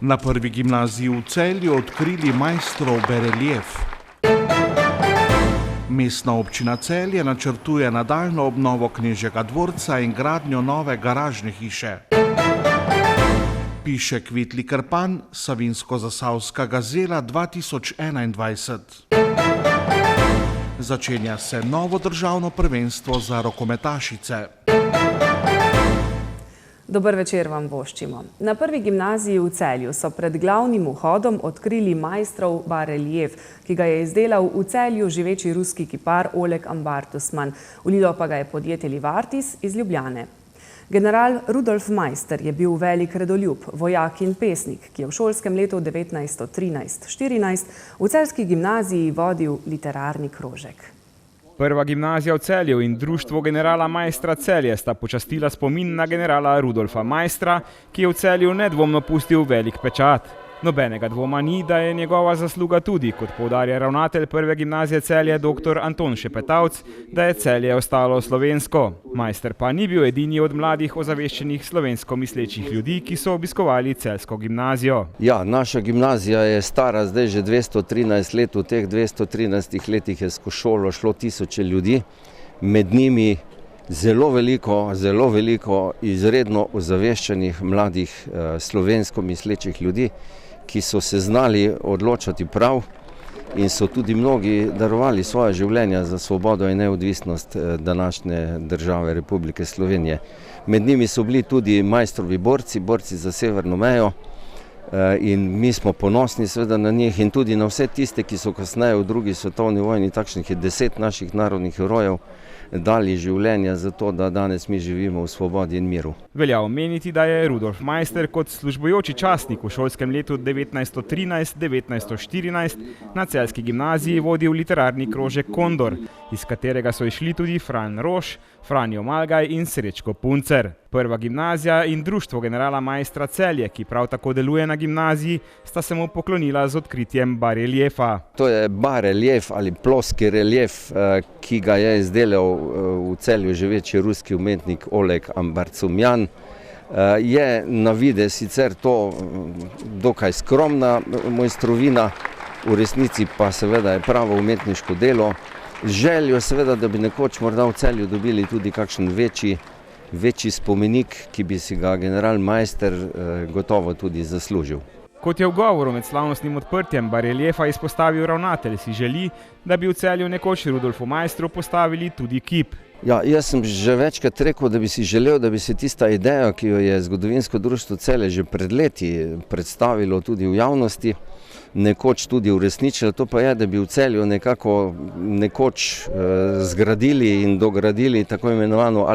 Na prvi gimnaziji v Celju odkrili majstrov barelief. Mestna občina Celje načrtuje nadaljnjo obnovo Knežjega dvorca in gradnjo nove garažne hiše. Piše Kvitli Krpan, Savinjsko-Zasavska gazela 2021. Začenja se novo državno prvenstvo za rokometašice. Dober večer vam voščimo. Na prvi gimnaziji v Celju so pred glavnim vhodom odkrili majstrov barelief, ki ga je izdelal v Celju živeči ruski kipar Oleg Ambartusman. Ulilo pa ga je podjetje Livartis iz Ljubljane. General Rudolf Meister je bil velik redoljub, vojak in pesnik, ki je v šolskem letu 1913-14 v celjski gimnaziji vodil literarni krožek. Prva gimnazija v Celju in društvo generala Maistra Celje sta počastila spomin na generala Rudolfa Meistra, ki je v Celju nedvomno pustil velik pečat. Nobenega dvoma ni, da je njegova zasluga tudi, kot poudarja ravnatelj prve gimnazije Celje dr. Anton Šepetavc, da je Celje ostalo slovensko. Meister pa ni bil edini od mladih ozaveščenih slovensko mislečih ljudi, ki so obiskovali celjsko gimnazijo. Ja, naša gimnazija je stara zdaj že 213 let, v teh 213 letih je skozi šolo šlo tisoče ljudi, med njimi zelo veliko izredno ozaveščenih mladih slovensko mislečih ljudi, ki so se znali odločati prav in so tudi mnogi darovali svoje življenja za svobodo in neodvisnost današnje države Republike Slovenije. Med njimi so bili tudi Meistrovi borci za severno mejo in mi smo ponosni seveda na njih in tudi na vse tiste, ki so kasneje v drugi svetovni vojni, takšnih je 10 naših narodnih herojev, dali življenja za to, da danes mi živimo v svobodi in miru. Velja omeniti, da je Rudolf Meister kot službujoči častnik v šolskem letu 1913-1914 na celjski gimnaziji vodil literarni krožek Kondor, iz katerega so išli tudi Fran Roš, Franjo Malgaj in Srečko Puncer. Prva gimnazija in društvo generala Maistra Celje, ki prav tako deluje na gimnaziji, sta se mu poklonila z odkritjem bareliefa. To je barelief ali ploski relief, ki ga je izdelal v Celju živeči ruski umetnik Oleg Ambartusman. Je na videz sicer to dokaj skromna mojstrovina, v resnici pa seveda je pravo umetniško delo. Z željo seveda, da bi nekoč morda v Celju dobili tudi kakšen večji spomenik, ki bi si ga general Meister gotovo tudi zaslužil. Kot je v govoru med slavnostnim odprtjem bareliefa izpostavil ravnatelj, si želi, da bi v Celju nekoč Rudolfu Meistru postavili tudi kip. Ja, jaz sem že večkrat rekel, da bi si želel, da bi se tista ideja, ki jo je zgodovinsko društvo Celje že pred leti predstavilo tudi v javnosti, nekoč tudi uresničilo, to pa je, da bi v Celju nekoč zgradili in dogradili tako imenovano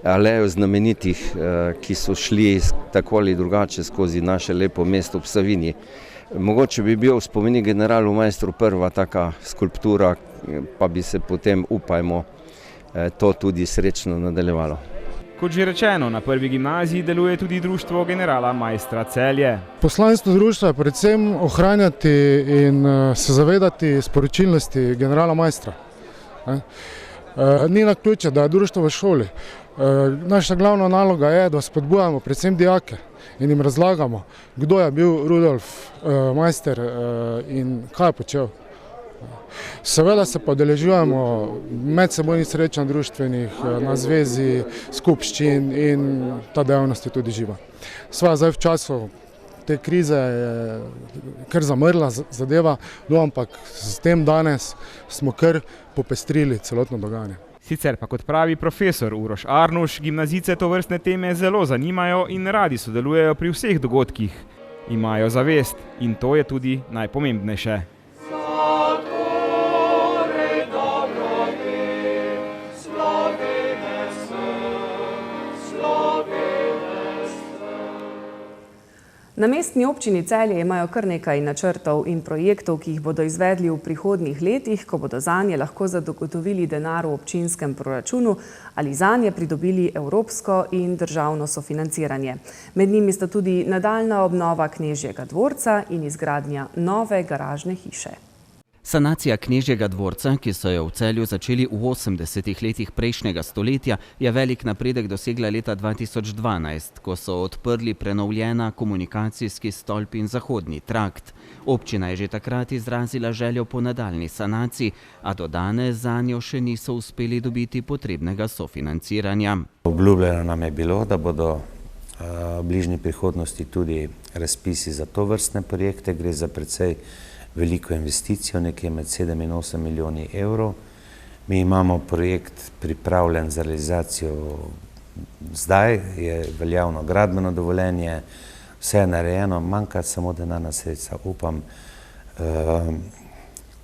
alejo znamenitih, ki so šli tako ali drugače skozi naše lepo mesto ob Savinji. Mogoče bi bil spomenik generalu Meistru prva taka skulptura, pa bi se potem, upajmo, to tudi srečno nadaljevalo. Kot že rečeno, na prvi gimnaziji deluje tudi društvo generala Maistra Celje. Poslanstvo društva je predvsem ohranjati in se zavedati sporočilnosti generala Meistra. Ni naključje, da je društvo v šoli. Naša glavna naloga je, da spodbujamo predvsem dijake in jim razlagamo, kdo je bil Rudolf Meister in kaj je počel. Seveda se pa udeležujemo medsebojnih srečanj društvenih, na zvezi, skupščin in ta dejavnost je tudi živa. Sva zdaj v času te krize je kar zamrla zadeva, ampak s tem danes smo kar popestrili celotno dogajanje. Sicer pa, kot pravi profesor Uroš Arnuš, gimnazijce tovrstne teme zelo zanimajo in radi sodelujejo pri vseh dogodkih. Imajo zavest in to je tudi najpomembnejše. Na mestni občini Celje imajo kar nekaj načrtov in projektov, ki jih bodo izvedli v prihodnjih letih, ko bodo zanje lahko zagotovili denar v občinskem proračunu ali zanje pridobili evropsko in državno sofinanciranje. Med njimi sta tudi nadaljnja obnova Knežjega dvorca in izgradnja nove garažne hiše. Sanacija Knežjega dvorca, ki so jo v Celju začeli v 80. letih prejšnjega stoletja, je velik napredek dosegla leta 2012, ko so odprli prenovljena komunikacijski stolp in zahodni trakt. Občina je že takrat izrazila željo po nadaljnji sanaciji, a do danes zanjo še niso uspeli dobiti potrebnega sofinanciranja. Obljubljeno nam je bilo, da bodo v bližnji prihodnosti tudi razpisi za tovrstne projekte. Gre za precej veliko investicijo, nekje med 7 in 8 milijoni evrov. Mi imamo projekt pripravljen za realizacijo zdaj, je veljavno gradbeno dovoljenje, vse je narejeno, manjka samo denarna sredstva.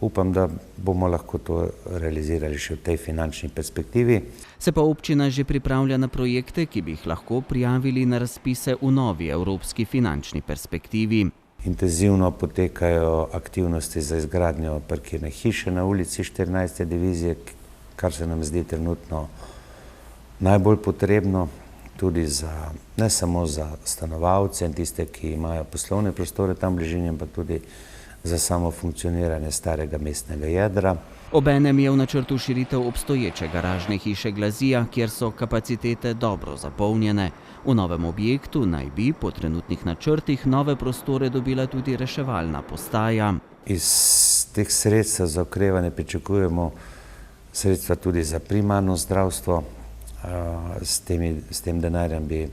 Upam, da bomo lahko to realizirali še v tej finančni perspektivi. Se pa občina že pripravlja na projekte, ki bi jih lahko prijavili na razpise v novi evropski finančni perspektivi. Intenzivno potekajo aktivnosti za izgradnjo parkirne hiše na ulici 14. divizije, kar se nam zdi trenutno najbolj potrebno, tudi ne samo za stanovalce in tiste, ki imajo poslovne prostore tam v bližini, ampak tudi za samo funkcioniranje starega mestnega jedra. Obenem je v načrtu širitev obstoječe garažne hiše Glazija, kjer so kapacitete dobro zapolnjene. V novem objektu naj bi po trenutnih načrtih nove prostore dobila tudi reševalna postaja. Iz teh sredstev za okrevanje pričakujemo sredstva tudi za primarno zdravstvo. S tem denarjem bi,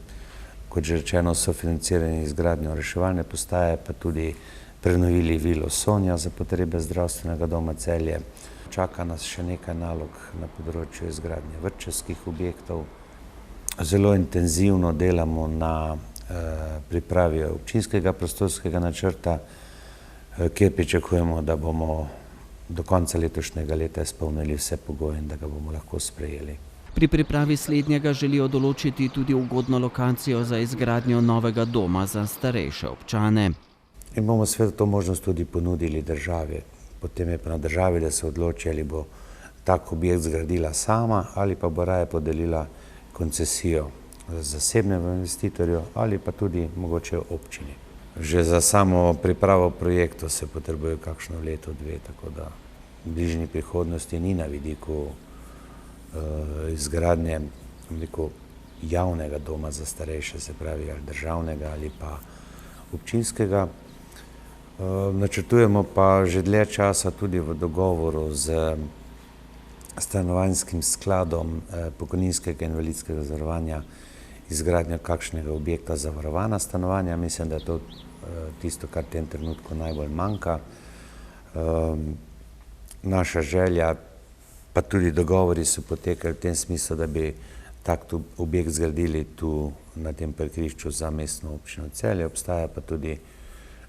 kot že rečeno, sofinancirali izgradnjo reševalne postaje, pa tudi prenovili vilo Sonja za potrebe zdravstvenega doma Celje. Čaka nas še nekaj nalog na področju izgradnje vrtčevskih objektov. Zelo intenzivno delamo na pripravi občinskega prostorskega načrta, kjer pričakujemo, da bomo do konca letošnjega leta izpolnili vse pogoje in da ga bomo lahko sprejeli. Pri pripravi slednjega želijo določiti tudi ugodno lokacijo za izgradnjo novega doma za starejše občane. In bomo seveda to možnost tudi ponudili državi. Potem je pa na državi, da se odloči, ali bo tak objekt zgradila sama ali pa bo raje podelila koncesijo zasebnemu investitorju ali pa tudi mogoče občini. Že za samo pripravo projektov se potrebuje kakšno leto, dve, tako da v bližnji prihodnosti ni na vidiku izgradnje javnega doma za starejše, se pravi ali državnega ali pa občinskega. Načrtujemo pa že dlje časa tudi v dogovoru z stanovanjskim skladom pokojninskega in invalidskega zavarovanja izgradnjo kakšnega objekta za varovana stanovanja. Mislim, da je to tisto, kar v tem trenutku najbolj manjka. Naša želja, pa tudi dogovori so potekali v tem smislu, da bi tak objekt zgradili tu na tem parkirišču za mestno občino Celje. Obstaja pa tudi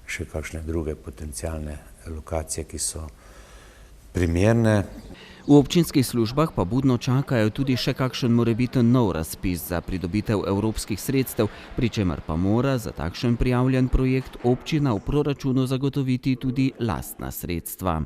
še kakšne druge potencialne lokacije, ki so primerne. V občinskih službah pa budno čakajo tudi še kakšen morebiten nov razpis za pridobitev evropskih sredstev, pri čemer pa mora za takšen prijavljen projekt občina v proračunu zagotoviti tudi lastna sredstva.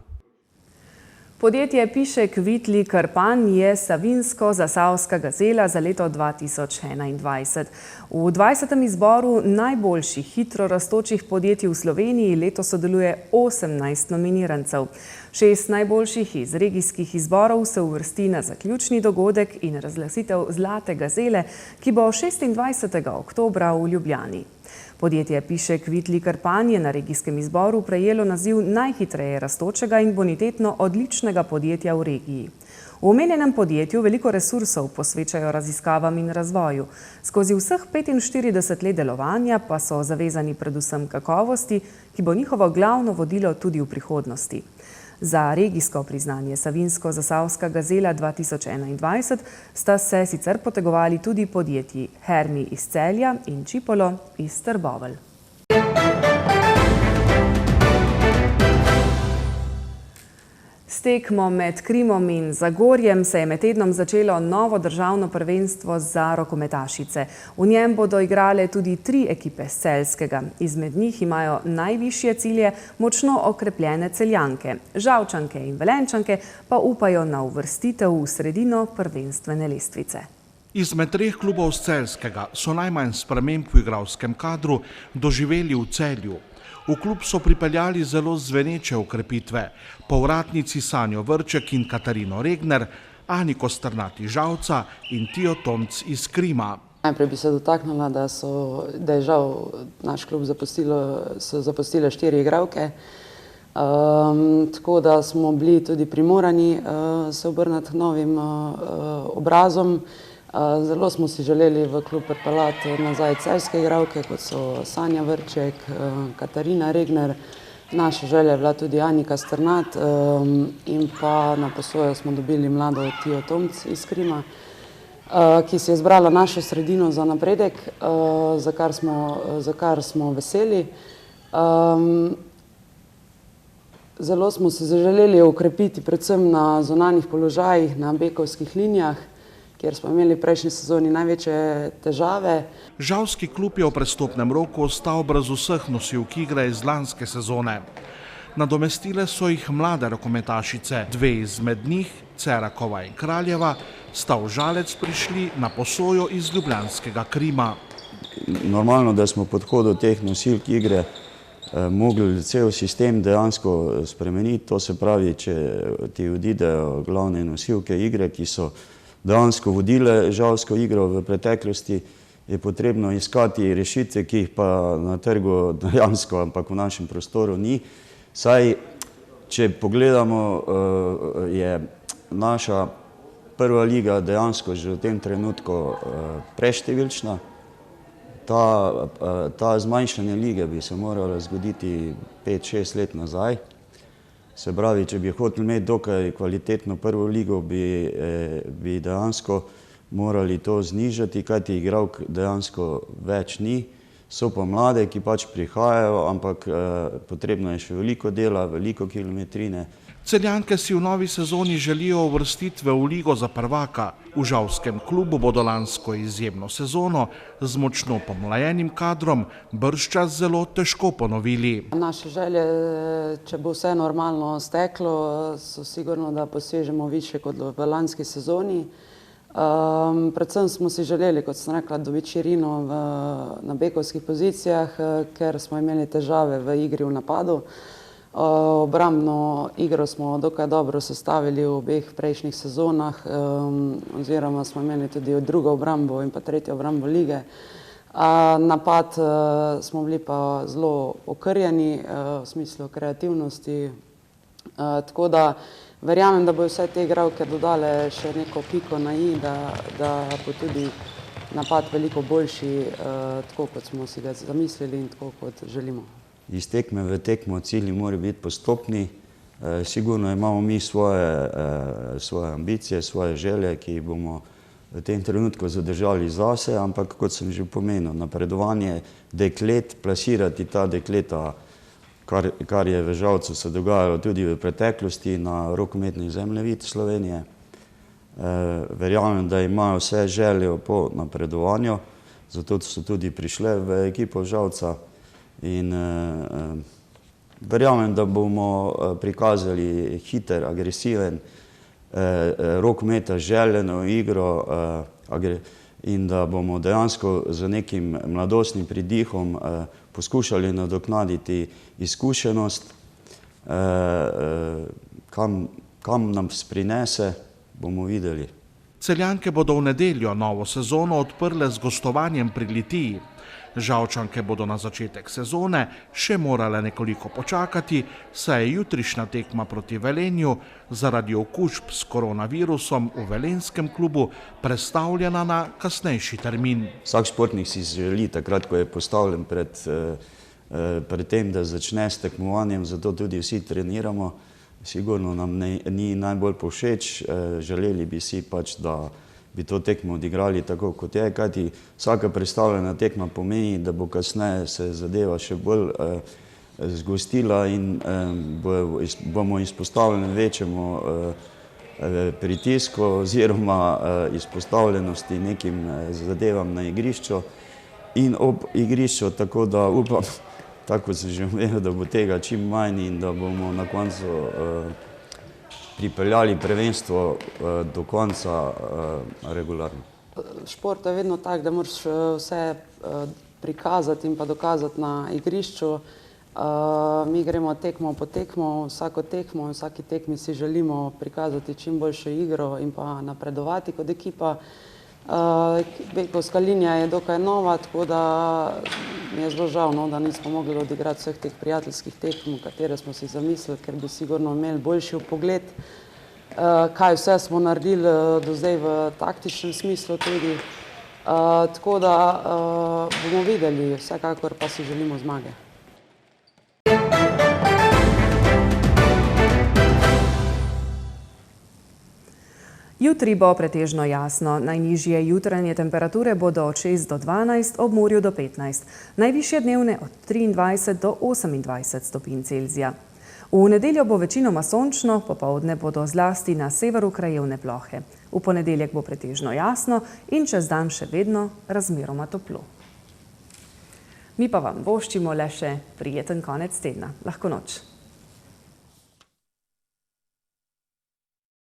Podjetje Pišek Vitli Krpan je savinjsko-zasavska gazela za leto 2021. V 20. izboru najboljših hitro rastočih podjetij v Sloveniji letos sodeluje 18 nominirancev. 6 najboljših iz regijskih izborov se uvrsti na zaključni dogodek in razglasitev Zlate gazele, ki bo 26. oktobra v Ljubljani. Podjetje Pišek Vitli Krpan je na regijskem izboru prejelo naziv najhitreje rastočega in bonitetno odličnega podjetja v regiji. V omenjenem podjetju veliko resursov posvečajo raziskavam in razvoju. Skozi vseh 45 let delovanja pa so zavezani predvsem kakovosti, ki bo njihovo glavno vodilo tudi v prihodnosti. Za regijsko priznanje Savinjsko-zasavska gazela 2021 sta se sicer potegovali tudi podjetji Hermi iz Celja in Čipolo iz Trbovelj. S tekmo med Krimom in Zagorjem se je med tednom začelo novo državno prvenstvo za rokometašice. V njem bodo igrale tudi 3 ekipe s Celjskega. Izmed njih imajo najvišje cilje močno okrepljene Celjanke. Žalčanke in Velenjčanke pa upajo na uvrstitev v sredino prvenstvene lestvice. Izmed 3 klubov s Celjskega so najmanj sprememb v igralskem kadru doživeli v Celju. V klub so pripeljali zelo zveneče ukrepitve. Povratnici Sanjo Vrček in Katarino Regner, Aniko Strnati Žalca in Tijo Tomc iz Krima. Najprej bi se dotaknila, da je žal naš klub zapustile 4 igralke. Tako da smo bili tudi primorani se obrniti k novim obrazom. Zelo smo si želeli v klub pripeljati nazaj celjske igralke, kot so Sanja Vrček, Katarina Regner. Naša želja je bila tudi Anika Strnat in pa na posojo smo dobili mlado Tijo Tomc iz Krima, ki si je izbrala našo sredino za napredek, za kar smo veseli. Zelo smo se želeli ukrepiti predvsem na zunanjih položajih, na bekovskih linijah, kjer smo imeli v prejšnji sezoni največje težave. Žalski klub je v prestopnem roku ostal brez vseh nosilk igre iz lanske sezone. Nadomestile so jih mlade rokometašice. 2 izmed njih, Cerakova in Kraljeva, sta v Žalec prišli na posojo iz ljubljanskega Krima. Normalno, da smo pod hodu teh nosilk igre mogli cel sistem dejansko spremeniti. To se pravi, če ti odidejo glavne nosilke igre, ki so dejansko vodile žalsko igro v preteklosti, je potrebno iskati rešitve, ki jih pa na trgu dejansko, ampak v našem prostoru ni. Saj, če pogledamo, je naša prva liga dejansko že v tem trenutku preštevilčna. Ta zmanjšanje lige bi se moralo zgoditi 5-6 let nazaj. Se pravi, če bi hoteli imeti dokaj kvalitetno prvo ligo, bi dejansko morali to znižati, kajti igralk dejansko več ni. So pa mlade, ki pač prihajajo, ampak potrebno je še veliko dela, veliko kilometrine. Celjanke si v novi sezoni želijo uvrstitve v ligo za prvaka. V žalskem klubu bodo lansko izjemno sezono z močno pomlajenim kadrom bržčas zelo težko ponovili. Naše želje, če bo vse normalno steklo, so sigurno, da posežemo više kot v lanski sezoni. Predvsem smo si želeli, kot sem rekla, dobiti širino na bekovskih pozicijah, ker smo imeli težave v igri v napadu. Obrambno igro smo dokaj dobro sestavili v obeh prejšnjih sezonah, oziroma smo imeli tudi drugo obrambo in pa tretjo obrambo lige. Napad smo bili pa zelo okrnjeni v smislu kreativnosti, tako da verjamem, da bodo vse te igralke dodale še neko piko na i, da bo tudi napad veliko boljši, tako kot smo si ga zamislili in tako kot želimo. Iz tekme v tekmo cilji morajo biti postopni. Sigurno imamo mi svoje ambicije, svoje želje, ki jih bomo v tem trenutku zadržali zase, ampak kot sem že pomenil, napredovanje deklet, plasirati ta dekleta, kar je v Žalcu se dogajalo tudi v preteklosti na rokometni zemljevid Slovenije. Verjamem, da imajo vse željo po napredovanju, zato so tudi prišle v ekipo Žalca. In verjamem, da bomo prikazali hiter, agresiven, rokometa željeno igro in da bomo dejansko z nekim mladostnim pridihom poskušali nadoknaditi izkušenost. Kam nam prinese, bomo videli. Celjanke bodo v nedeljo novo sezono odprle z gostovanjem pri Litiji. Žalčanke bodo na začetek sezone še morale nekoliko počakati, saj je jutrišnja tekma proti Velenju zaradi okužb s koronavirusom v velenskem klubu prestavljena na kasnejši termin. Vsak športnik si želi takrat, ko je postavljen pred tem, da začne s tekmovanjem, zato tudi vsi treniramo. Sigurno nam ni najbolj povšeč, želeli bi si pač, da bi to tekmo odigrali tako, kot je, kajti vsaka predstavljena tekma pomeni, da bo kasneje se zadeva še bolj zgostila in bomo izpostavljeni večjemu pritisku oziroma izpostavljenosti nekim zadevam na igrišču in ob igrišču, tako da upam, tako kot sem že omenil, da bo tega čim manj in da bomo na koncu pripeljali prvenstvo do konca regularno. Šport je vedno tak, da moraš vse prikazati in pa dokazati na igrišču. Mi gremo tekmo po tekmo, vsako tekmo in vsaki tekmi si želimo prikazati čim boljšo igro in pa napredovati kot ekipa. Bekovska linija je dokaj nova, tako da mi je zelo žal, da nismo mogli odigrati vseh teh prijateljskih tekm, katere smo si zamislili, ker bi sigurno imeli boljši vpogled, kaj vse smo naredili do zdaj v taktičnem smislu tudi. Tako da bomo videli, vsekakor pa si želimo zmage. Jutri bo pretežno jasno. Najnižje jutranje temperature bodo od 6 do 12, ob morju do 15. Najvišje dnevne od 23 do 28 stopinj Celzija. V nedeljo bo večinoma sončno, popoldne bodo zlasti na severu krajevne plohe. V ponedeljek bo pretežno jasno in čez dan še vedno razmeroma toplo. Mi pa vam voščimo le še prijeten konec tedna. Lahko noč.